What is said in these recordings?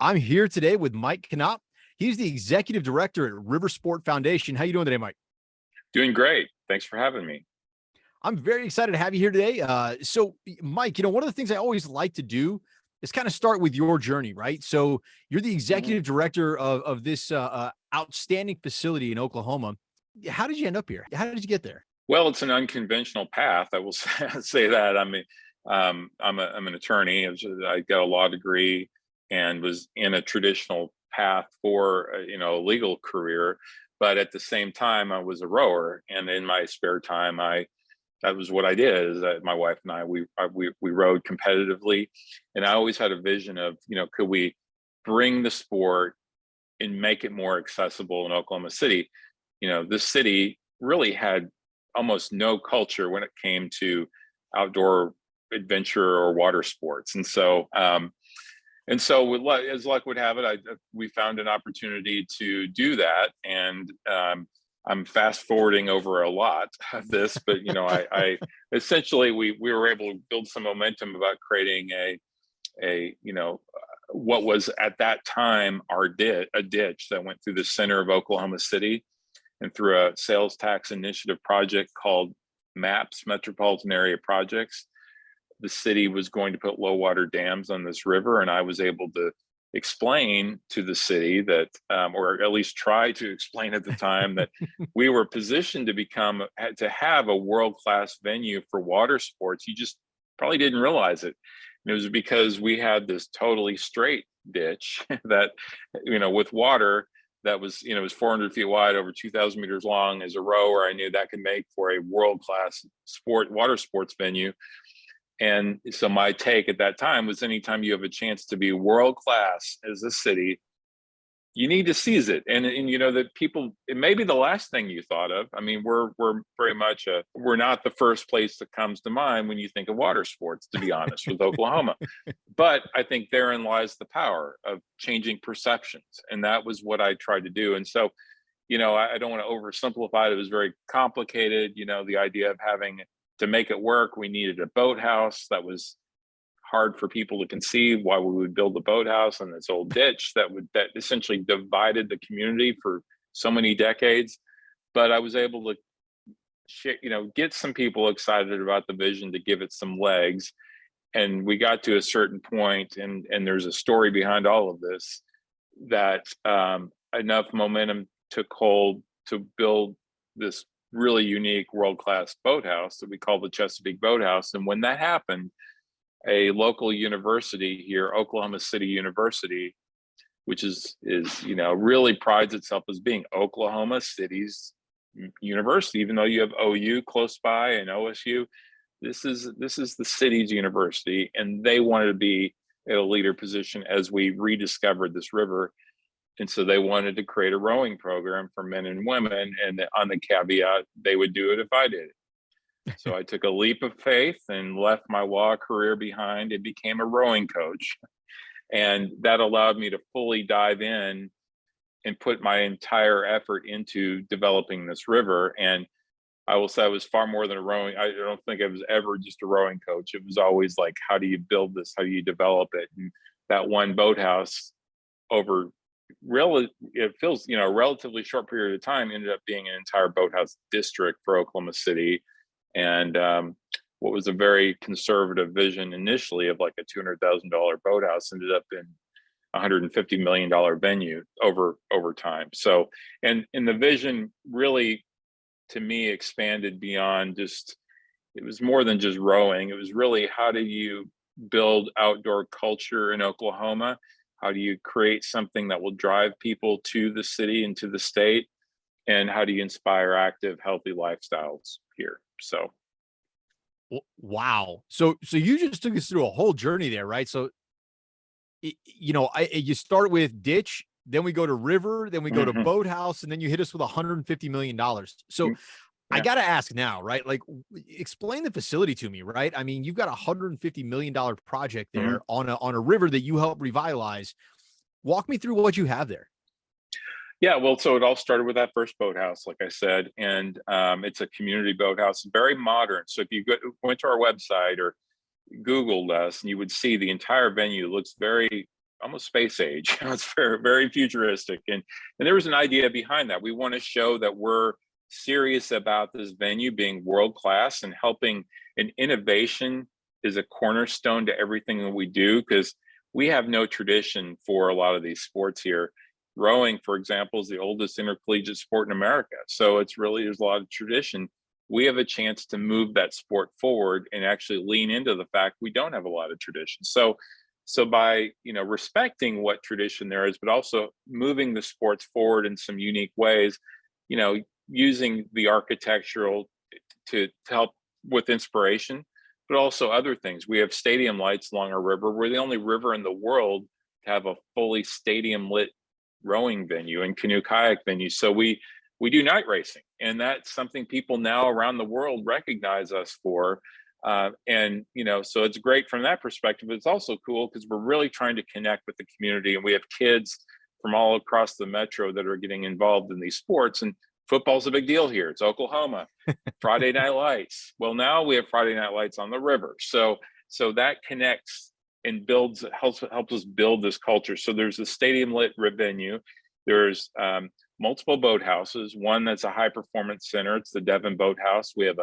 I'm here today with Mike Knopp. He's the executive director at RIVERSPORT Foundation. How you doing today, Mike? Doing great. Thanks for having me. I'm very excited to have you here today. So, Mike, one of the things I always like to do is kind of start with your journey, right? So, you're the Mhm. executive director of this outstanding facility in Oklahoma. How did you end up here? How did you get there? Well, it's an unconventional path. I will say that. I mean, I'm an attorney. I got a law degree and was in a traditional path for a legal career. But at the same time, I was a rower, and in my spare time, that was what I did. Is that my wife and I we rowed competitively, and I always had a vision of could we bring the sport and make it more accessible in Oklahoma City. This city really had almost no culture when it came to outdoor adventure or water sports. As luck would have it, we found an opportunity to do that. And I'm fast forwarding over a lot of this, but I essentially we were able to build some momentum about creating a what was at that time a ditch that went through the center of Oklahoma City and through a sales tax initiative project called MAPS, Metropolitan Area Projects. The city was going to put low water dams on this river, and I was able to explain to the city that, or at least try to explain at the time, that we were positioned to have a world-class venue for water sports. You just probably didn't realize it. And it was because we had this totally straight ditch that, with water that was, it was 400 feet wide, over 2,000 meters long. As a rower, I knew that could make for a world-class water sports venue. And so my take at that time was, anytime you have a chance to be world-class as a city, you need to seize it. And that people, it may be the last thing you thought of. I mean, we're very much we're not the first place that comes to mind when you think of water sports, to be honest, with Oklahoma. But I think therein lies the power of changing perceptions. And that was what I tried to do. And so, I don't want to oversimplify it. It was very complicated. The idea of having to make it work, we needed a boathouse. That was hard for people to conceive why we would build a boathouse in this old ditch that essentially divided the community for so many decades. But I was able to get some people excited about the vision, to give it some legs. And we got to a certain point, and there's a story behind all of this, that enough momentum took hold to build this really unique world-class boathouse that we call the Chesapeake Boathouse. And when that happened, a local university here, Oklahoma City University, which is really prides itself as being Oklahoma City's university, even though you have OU close by and OSU. This is the city's university, and they wanted to be at a leader position as we rediscovered this river. And so they wanted to create a rowing program for men and women, and on the caveat, they would do it if I did it. So I took a leap of faith and left my law career behind and became a rowing coach. And that allowed me to fully dive in and put my entire effort into developing this river. And I will say I was far more than a rowing. I don't think I was ever just a rowing coach. It was always like, how do you build this? How do you develop it? And that one boathouse, it feels, a relatively short period of time, ended up being an entire boathouse district for Oklahoma City. And what was a very conservative vision initially of like a $200,000 boathouse ended up in $150 million venue over time. So, and the vision really, to me, expanded beyond it was more than just rowing. It was really, how do you build outdoor culture in Oklahoma? How do you create something that will drive people to the city and to the state? And how do you inspire active, healthy lifestyles here? So, wow. So you just took us through a whole journey there, right? So, you start with ditch, then we go to river, then we go to boathouse, and then you hit us with $150 million. So I got to ask now, right? Like, explain the facility to me, right? I mean, you've got $150 million project there on a river that you help revitalize. Walk me through what you have there. Yeah, well, so it all started with that first boathouse, like I said, and it's a community boathouse, very modern. So if you went to our website or Googled us, and you would see the entire venue looks very almost space age. It's very, very futuristic. And there was an idea behind that. We want to show that we're serious about this venue being world class and helping, and innovation is a cornerstone to everything that we do, because we have no tradition for a lot of these sports here. Rowing, for example, is the oldest intercollegiate sport in America. So it's really, there's a lot of tradition. We have a chance to move that sport forward and actually lean into the fact we don't have a lot of tradition. So by, respecting what tradition there is, but also moving the sports forward in some unique ways, using the architectural to help with inspiration, but also other things. We have stadium lights along our river. We're the only river in the world to have a fully stadium lit rowing venue and canoe kayak venue. So we do night racing, and that's something people now around the world recognize us for. So it's great from that perspective. It's also cool because we're really trying to connect with the community, and we have kids from all across the metro that are getting involved in these sports. And football's a big deal here. It's Oklahoma. Friday night lights. Well, now we have Friday night lights on the river. So that connects and helps us build this culture. So there's a stadium lit venue. There's multiple boathouses. One that's a high performance center. It's the Devon Boathouse. We have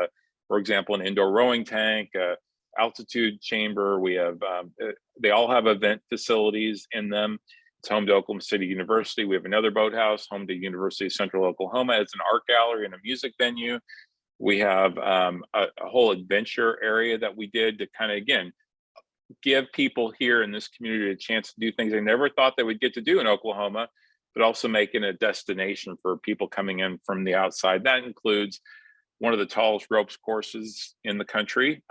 for example, an indoor rowing tank, altitude chamber. We have, they all have event facilities in them. It's home to Oklahoma City University. We have another boathouse, home to University of Central Oklahoma. It's an art gallery and a music venue. We have a whole adventure area that we did to kind of, again, give people here in this community a chance to do things they never thought they would get to do in Oklahoma, but also making a destination for people coming in from the outside. That includes one of the tallest ropes courses in the country.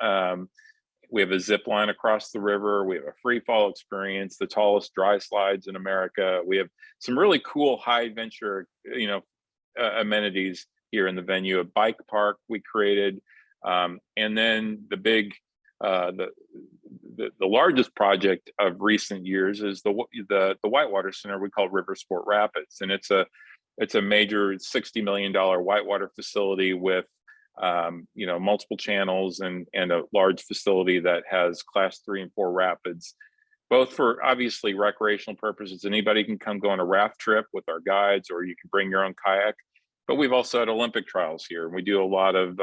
We have a zip line across the river. We have a free fall experience, the tallest dry slides in America. We have some really cool high adventure, amenities here in the venue. A bike park we created, and then the big, the largest project of recent years is the Whitewater Center we call RIVERSPORT Rapids, and it's a major $60 million whitewater facility with multiple channels and a large facility that has class 3 and 4 rapids, both for obviously recreational purposes. Anybody can come go on a raft trip with our guides, or you can bring your own kayak. But we've also had Olympic trials here, and we do a lot of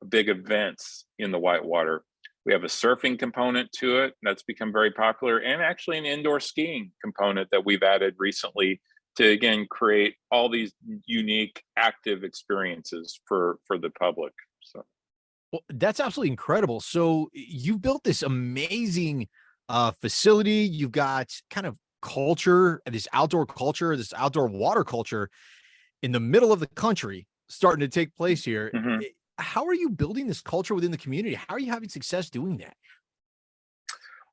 big events in the whitewater. We have a surfing component to it that's become very popular, and actually an indoor skiing component that we've added recently to, again, create all these unique active experiences for the public. So, well, that's absolutely incredible. So you've built this amazing facility. You've got kind of culture, this outdoor water culture in the middle of the country starting to take place here. Mm-hmm. How are you building this culture within the community? How are you having success doing that?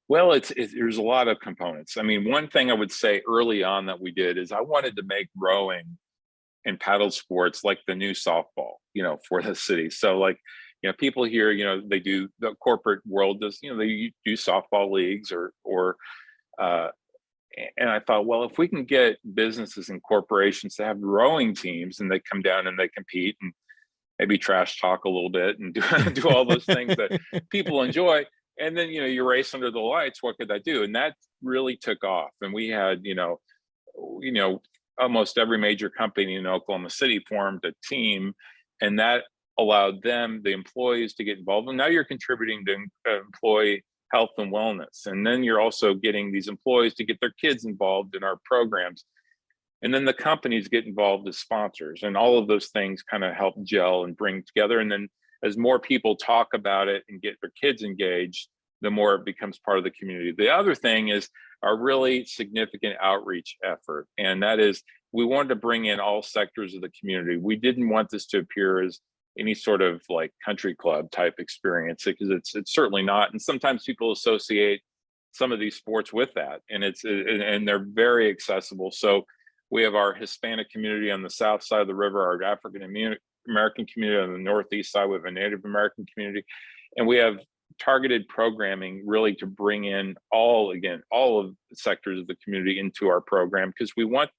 Well, there's a lot of components. I mean, one thing I would say early on that we did is I wanted to make rowing and paddle sports like the new softball, for the city. So like, people here, they do, the corporate world does, they do softball leagues and I thought, well, if we can get businesses and corporations to have rowing teams and they come down and they compete and maybe trash talk a little bit and do all those things that people enjoy. And then, you race under the lights, what could that do? And that really took off. And we had, almost every major company in Oklahoma City formed a team, and that allowed them, the employees, to get involved. And now you're contributing to employee health and wellness. And then you're also getting these employees to get their kids involved in our programs. And then the companies get involved as sponsors, and all of those things kind of help gel and bring together. And then as more people talk about it and get their kids engaged, the more it becomes part of the community. The other thing is our really significant outreach effort. And that is, we wanted to bring in all sectors of the community. We didn't want this to appear as any sort of like country club type experience, because it's certainly not. And sometimes people associate some of these sports with that, and they're very accessible. So we have our Hispanic community on the south side of the river, our African American community on the northeast side, we have a Native American community, and we have targeted programming really to bring in all of the sectors of the community into our program, because we want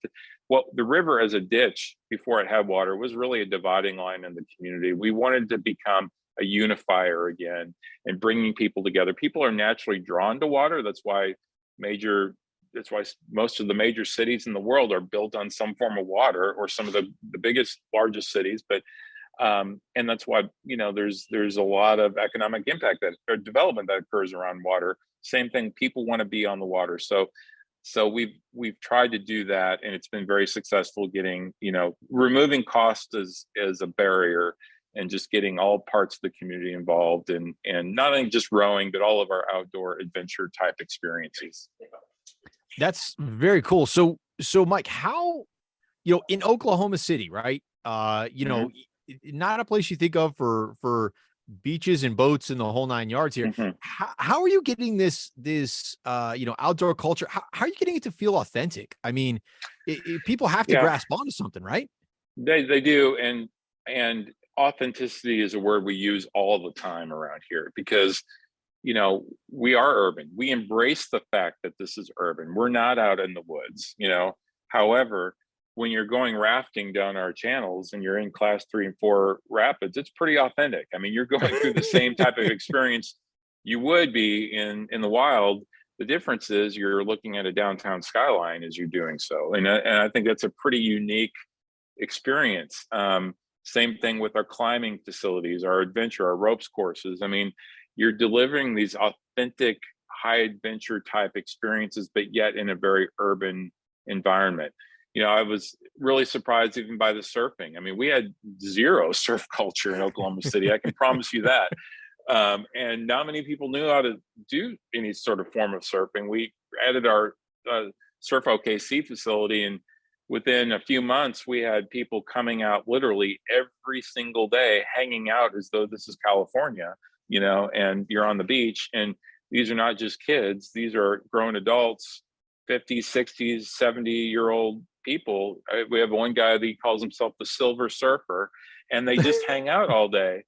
the river as a ditch before it had water was really a dividing line in the community. We wanted to become a unifier again and bringing people together. People are naturally drawn to water. That's why major that's why most of the major cities in the world are built on some form of water, or some of the biggest, largest cities. But and that's why, there's a lot of economic impact or development that occurs around water. Same thing, people want to be on the water. So we've tried to do that, and it's been very successful, getting, removing cost as a barrier, and just getting all parts of the community involved, and not only just rowing, but all of our outdoor adventure type experiences. That's very cool. So Mike, how, in Oklahoma City, right? Not a place you think of for beaches and boats and the whole nine yards here. Mm-hmm. How are you getting this outdoor culture? How are you getting it to feel authentic? I mean, people have to grasp onto something, right? They do, and authenticity is a word we use all the time around here, because we are urban. We embrace the fact that this is urban. We're not out in the woods. However, when you're going rafting down our channels and you're in class 3 and 4 rapids, it's pretty authentic. I mean, you're going through the same type of experience you would be in the wild. The difference is you're looking at a downtown skyline as you're doing so. And I think that's a pretty unique experience. Same thing with our climbing facilities, our adventure, our ropes courses. I mean, you're delivering these authentic, high adventure type experiences, but yet in a very urban environment. I was really surprised even by the surfing. I mean, we had zero surf culture in Oklahoma City. I can promise you that. And not many people knew how to do any sort of form of surfing. We added our Surf OKC facility, and within a few months, we had people coming out literally every single day, hanging out as though this is California, and you're on the beach. And these are not just kids. These are grown adults, 50s, 60s, 70-year-old people. We have one guy that he calls himself the Silver Surfer, and they just hang out all day.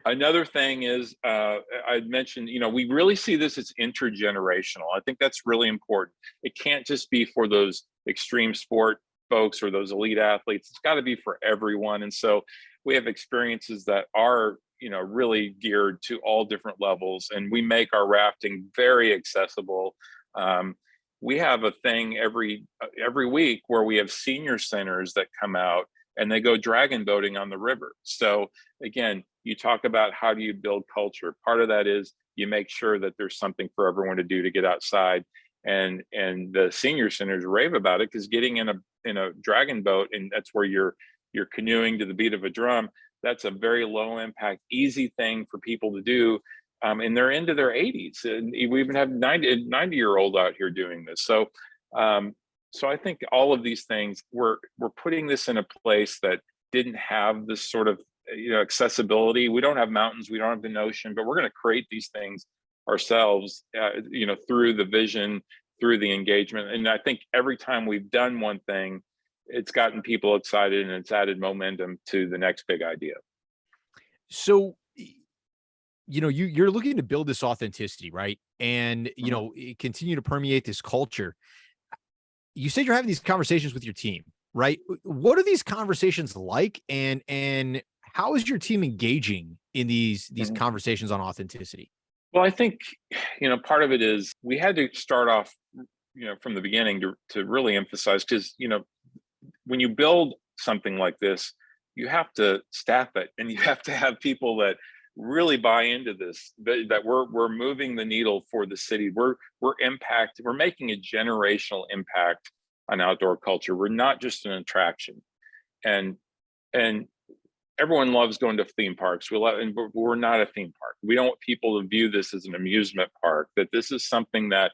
Another thing is, I mentioned, we really see this as intergenerational. I think that's really important. It can't just be for those extreme sport folks or those elite athletes. It's got to be for everyone. And so we have experiences that are, really geared to all different levels, and we make our rafting very accessible. We have a thing every week where we have senior centers that come out and they go dragon boating on the river. So again, you talk about how do you build culture. Part of that is you make sure that there's something for everyone to do to get outside. And the senior centers rave about it, because getting in a dragon boat, and that's where you're canoeing to the beat of a drum, that's a very low impact, easy thing for people to do. And they're into their 80s, and we even have 90-year-old out here doing this. So I think all of these things, we're putting this in a place that didn't have this sort of accessibility. We don't have mountains, we don't have an ocean, but we're going to create these things ourselves, through the vision, through the engagement. And I think every time we've done one thing, it's gotten people excited, and it's added momentum to the next big idea. So, you're looking to build this authenticity, right? And, continue to permeate this culture. You said you're having these conversations with your team, right? What are these conversations like? And how is your team engaging in these conversations on authenticity? Well, I think, part of it is we had to start off, from the beginning to really emphasize, because, when you build something like this, you have to staff it, and you have to have people that really buy into this, that we're moving the needle for the city. We're making a generational impact on outdoor culture. We're not just an attraction. And everyone loves going to theme parks. We're not a theme park. We don't want people to view this as an amusement park, that this is something that,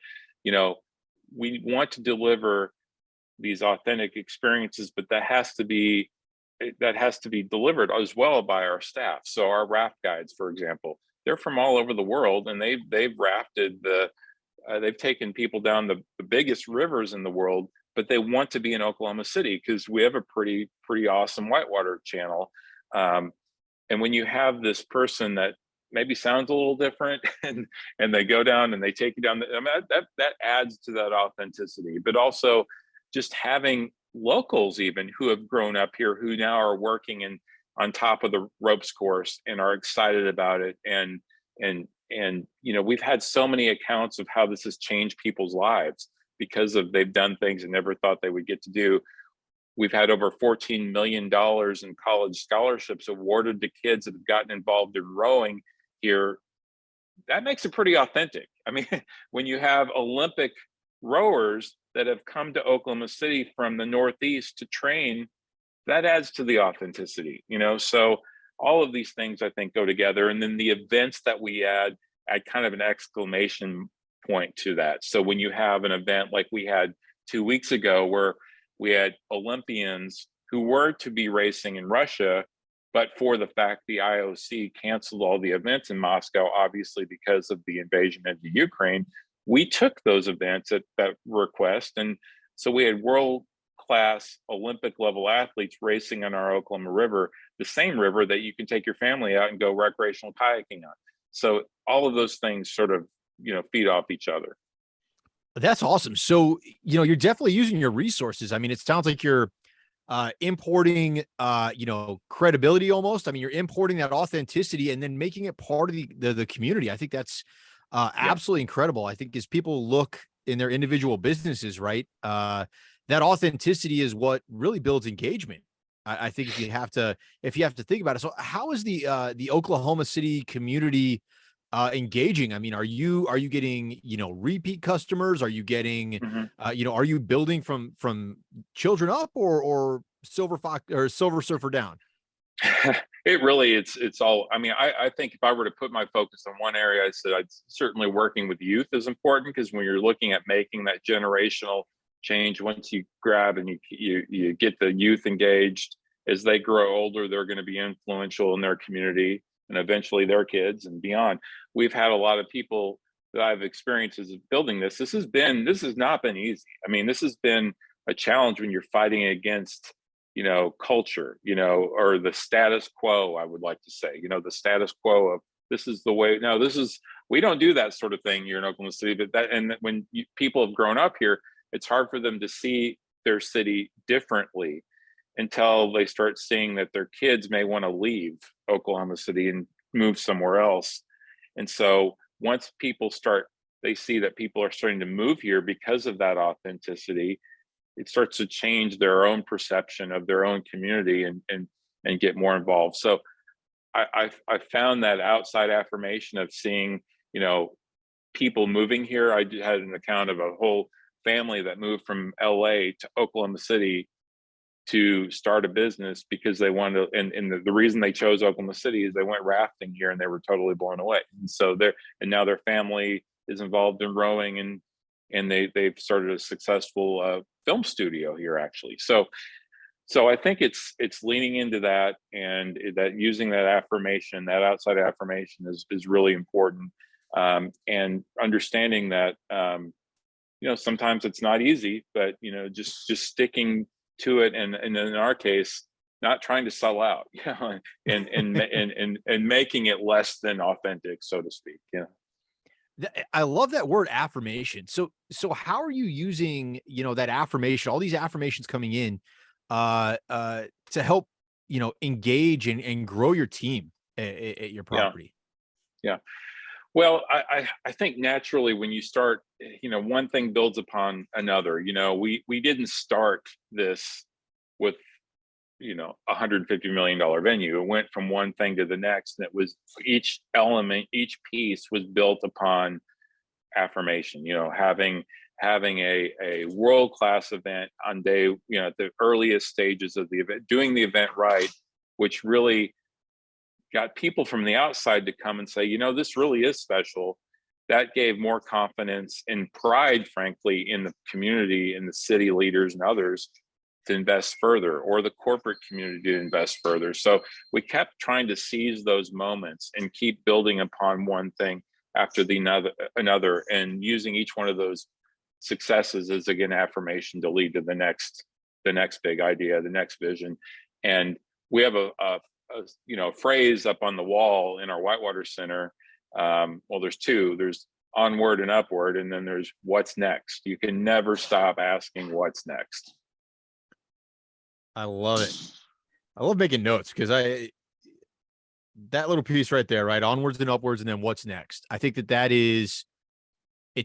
we want to deliver these authentic experiences, but that has to be delivered as well by our staff. So our raft guides, for example, they're from all over the world, and they've rafted they've taken people down the biggest rivers in the world, but they want to be in Oklahoma City because we have a pretty awesome whitewater channel. And when you have this person that maybe sounds a little different, and they go down and they take you down, that adds to that authenticity. But also just having locals even who have grown up here, who now are working on top of the ropes course and are excited about it. And we've had so many accounts of how this has changed people's lives. because of they've done things and never thought they would get to do. We've had over $14 million in college scholarships awarded to kids that have gotten involved in rowing here. That makes it pretty authentic. I mean, when you have Olympic rowers that have come to Oklahoma City from the Northeast to train, that adds to the authenticity, So all of these things I think go together. And then the events that we add kind of an exclamation point to that. So when you have an event like we had 2 weeks ago, where we had Olympians who were to be racing in Russia, but for the fact the IOC canceled all the events in Moscow, obviously because of the invasion into Ukraine, we took those events at that request. And so we had world-class Olympic level athletes racing on our Oklahoma River, the same river that you can take your family out and go recreational kayaking on. So all of those things sort of, feed off each other. That's awesome. So, you're definitely using your resources. I mean, it sounds like you're importing, credibility almost. I mean, you're importing that authenticity and then making it part of the community. I think that's absolutely incredible. I think as people look in their individual businesses, right, that authenticity is what really builds engagement. I think if you have to think about it. So how is the Oklahoma City community engaging? I mean, are you getting, repeat customers? Are you getting, are you building from children up or silver surfer down? It really, it's all, I mean, I think if I were to put my focus on one area, I said I'd certainly working with youth is important, because when you're looking at making that generational change, once you grab and you get the youth engaged, as they grow older, they're going to be influential in their community and eventually their kids and beyond. We've had a lot of people that I've experiences of building this. This has not been easy. I mean, this has been a challenge when you're fighting against, culture, or the status quo, I would like to say, the status quo of this is the way. No, we don't do that sort of thing here in Oklahoma City, and when people have grown up here, it's hard for them to see their city differently until they start seeing that their kids may want to leave Oklahoma City and move somewhere else. And so once they see that people are starting to move here because of that authenticity, it starts to change their own perception of their own community and get more involved. So I found that outside affirmation of seeing, people moving here. I had an account of a whole family that moved from LA to Oklahoma City to start a business because they wanted to, and the reason they chose Oklahoma City is they went rafting here and they were totally blown away. And so now their family is involved in rowing, and they've started a successful film studio here, actually. So I think it's leaning into that, and that using that affirmation, that outside affirmation is really important. And understanding that, sometimes it's not easy, but, just sticking to it. And in our case, not trying to sell out, and making it less than authentic, so to speak. I love that word affirmation. So how are you using, that affirmation, all these affirmations coming in, to help, engage and grow your team at your property? Yeah. Well, I think naturally when you start, one thing builds upon another. We didn't start this with, $150 million venue. It went from one thing to the next, and it was each element, each piece was built upon affirmation. Having a world-class event on day, at the earliest stages of the event, doing the event right, which really got people from the outside to come and say, this really is special. That gave more confidence and pride, frankly, in the community and the city leaders and others to invest further, or the corporate community to invest further. So we kept trying to seize those moments and keep building upon one thing after another, and using each one of those successes as, again, affirmation to lead to the next big idea, the next vision. And we have a phrase up on the wall in our Whitewater Center. Well, there's two. There's onward and upward, and then there's what's next. You can never stop asking what's next. I love it. I love making notes, because that little piece right there, right? Onwards and upwards, and then what's next. I think it's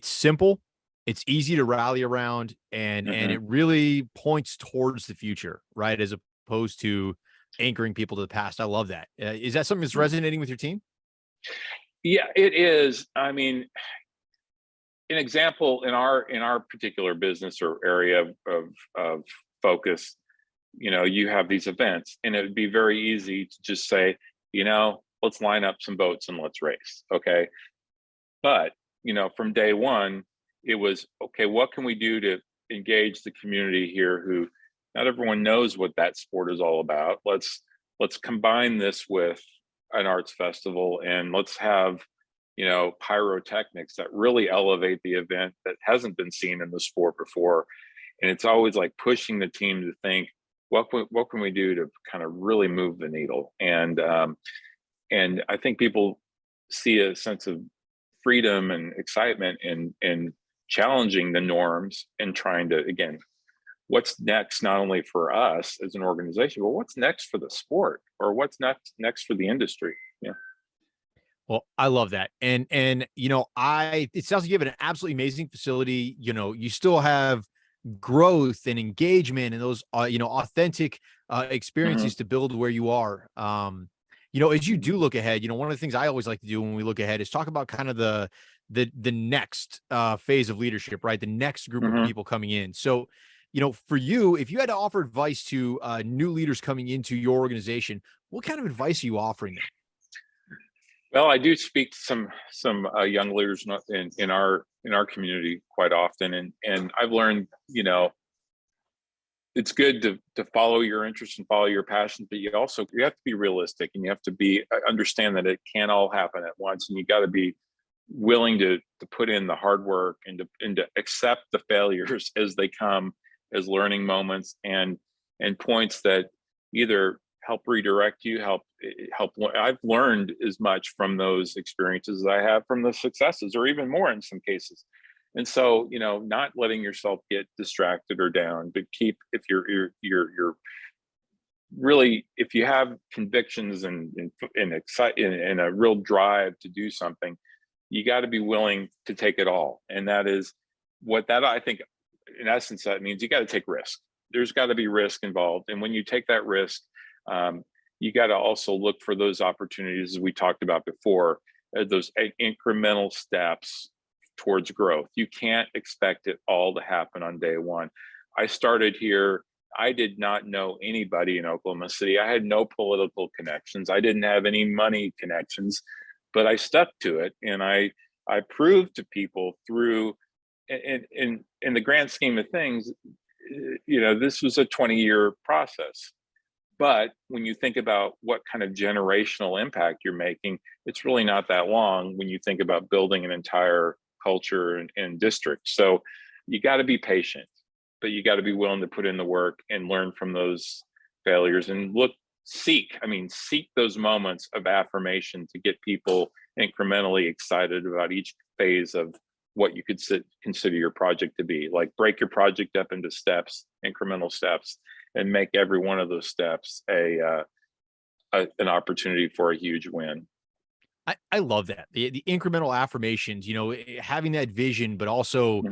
simple, It's easy to rally around, and it really points towards the future, right? As opposed to anchoring people to the past. I love that. Is that something that's resonating with your team? Yeah, it is. I mean, an example in our particular business or area of focus, you have these events, and it would be very easy to just say, let's line up some boats and let's race. Okay. But, from day one, it was, okay, what can we do to engage the community here who not everyone knows what that sport is all about? Let's combine this with an arts festival, and let's have, pyrotechnics that really elevate the event that hasn't been seen in the sport before. And it's always like pushing the team to think, what can we do to kind of really move the needle? And I think people see a sense of freedom and excitement in challenging the norms and trying to, again, what's next, not only for us as an organization, but what's next for the sport, or what's next for the industry. Yeah. Well, I love that. And it sounds like you have an absolutely amazing facility. You still have growth and engagement and those, authentic experiences to build where you are. As you do look ahead, one of the things I always like to do when we look ahead is talk about kind of the next phase of leadership, right? The next group of people coming in. So, for you, if you had to offer advice to new leaders coming into your organization, what kind of advice are you offering them? Well, I do speak to some young leaders in our community quite often, and I've learned, it's good to follow your interests and follow your passions, but you have to be realistic, and you have to understand that it can't all happen at once, and you got to be willing to put in the hard work and to accept the failures as they come, as learning moments and points that either help redirect you, help. I've learned as much from those experiences as I have from the successes, or even more in some cases. And so, not letting yourself get distracted or down, but if you're really, if you have convictions and a real drive to do something, you got to be willing to take it all. And that is I think, in essence, that means you got to take risk. There's got to be risk involved. And when you take that risk, you got to also look for those opportunities, as we talked about before, those incremental steps towards growth. You can't expect it all to happen on day one. I started here. I did not know anybody in Oklahoma City. I had no political connections. I didn't have any money connections, but I stuck to it. And I proved to people through, in the grand scheme of things, this was a 20-year process. But when you think about what kind of generational impact you're making, it's really not that long when you think about building an entire culture and district. So you got to be patient, but you got to be willing to put in the work and learn from those failures and seek those moments of affirmation to get people incrementally excited about each phase of what you could consider your project to be. Like, break your project up into steps, incremental steps, and make every one of those steps an opportunity for a huge win. I love that. The incremental affirmations, having that vision, but also,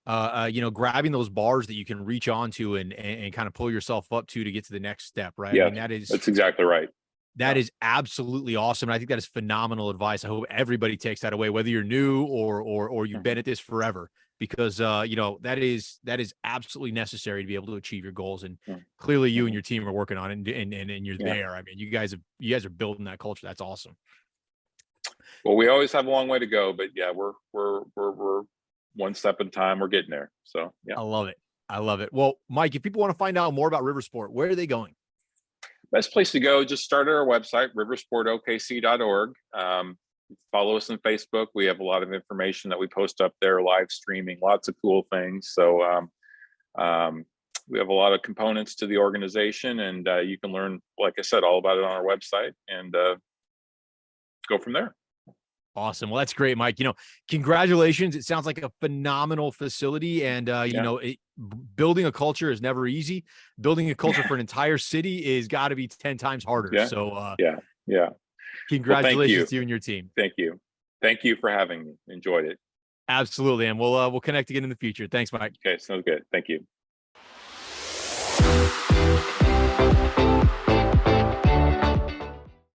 grabbing those bars that you can reach onto and kind of pull yourself up to get to the next step. Right. Yeah, I mean, that's exactly right. That is absolutely awesome. And I think that is phenomenal advice. I hope everybody takes that away, whether you're new or you've been at this forever, because, that is absolutely necessary to be able to achieve your goals. And clearly you and your team are working on it, and you're there. I mean, you guys are building that culture. That's awesome. Well, we always have a long way to go, but yeah, we're one step at a time. We're getting there. So yeah. I love it. Well, Mike, if people want to find out more about RIVERSPORT, where are they going? Best place to go, just start at our website, riversportokc.org. Follow us on Facebook. We have a lot of information that we post up there, live streaming, lots of cool things. So we have a lot of components to the organization, and you can learn, like I said, all about it on our website, and go from there. Awesome. Well, that's great, Mike. Congratulations. It sounds like a phenomenal facility, and building a culture is never easy. Building a culture for an entire city is got to be 10 times harder. Yeah. So yeah. Congratulations to you and your team. Thank you for having me. Enjoyed it. Absolutely. And we'll connect again in the future. Thanks, Mike. Okay, sounds good. Thank you.